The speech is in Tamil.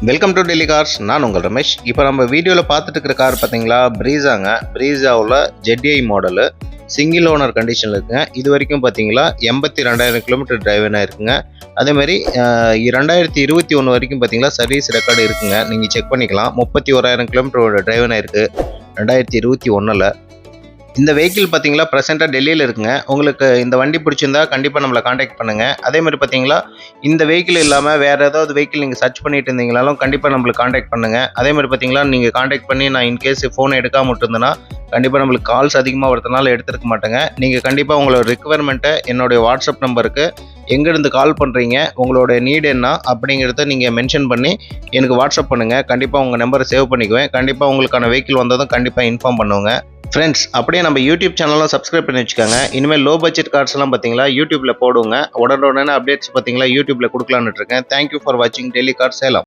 Welcome to Delhi cars. நான் உங்கள் ரமேஷ். இப்போ நம்ம வீடியோவில் பார்த்துட்டு இருக்கிற கார் பார்த்தீங்களா, ப்ரீஸாங்க. ப்ரீஸாவில் ஜெட்ஐ மாடலு, சிங்கிள் ஓனர் கண்டிஷனில் இருக்குங்க. இது வரைக்கும் பார்த்தீங்களா 82,000 கிலோமீட்டர் டிரைவ் இருக்குங்க. அதேமாதிரி 2021 வரைக்கும் பார்த்தீங்களா சர்வீஸ் ரெக்கார்டு இருக்குங்க. நீங்கள் செக் பண்ணிக்கலாம். 31,000 கிலோமீட்டரோட டிரைவ் இருக்குது 2021. இந்த வெஹிக்கிள் பார்த்தீங்களா ப்ரெசென்ட்டாக டெல்லியில் இருக்குங்க. உங்களுக்கு இந்த வண்டி பிடிச்சிருந்தா கண்டிப்பாக நம்மளை காண்டாக்ட் பண்ணுங்கள். அதேமாதிரி பார்த்தீங்களா இந்த வெஹிக்கிள் இல்லாமல் வேறு ஏதாவது வெஹிக்கிள் நீங்கள் சர்ச் பண்ணிட்டு இருந்தீங்களாலும் கண்டிப்பாக நம்மளுக்கு காண்டாக்ட் பண்ணுங்கள். அதேமாதிரி பார்த்தீங்களா நீங்கள் காண்டாக்ட் பண்ணி நான் இன்கேஸ் ஃபோன் எடுக்காமல் விட்டுருந்தேன்னா கண்டிப்பாக நம்மளுக்கு கால்ஸ் அதிகமாக வரதுனால எடுத்துருக்க மாட்டேங்க. நீங்கள் கண்டிப்பாக உங்களோட ரிக்குவயர்மெண்ட்டை என்னுடைய வாட்ஸ்அப் நம்பருக்கு எங்கேருந்து கால் பண்ணுறீங்க, உங்களோட நீட் என்ன அப்படிங்கிறத நீங்கள் மென்ஷன் பண்ணி எனக்கு வாட்ஸ்அப் பண்ணுங்கள். கண்டிப்பாக உங்கள் நம்பரை சேவ் பண்ணிக்குவேன். கண்டிப்பாக உங்களுக்கான வெஹிக்கிள் வந்ததும் கண்டிப்பாக இன்ஃபார்ம் பண்ணுவோங்க. ஃப்ரெண்ட்ஸ், அப்படியே நம்ம யூடியூப் சேனலும் சப்ஸ்கிரைப் பண்ணி வச்சுக்கோங்க. இனிமேல் லோ பட்ஜெட் கார்ஸ்லாம் பார்த்தீங்களா யூடியூப்பில் போடுவோங்க. உடனே அப்டேட்ஸ் பார்த்தீங்களா யூடியூப்பில் கொடுக்கலான்னு இருக்கேன். தேங்க்யூ ஃபார் வாட்சிங் டெல்லி கார் சேலம்.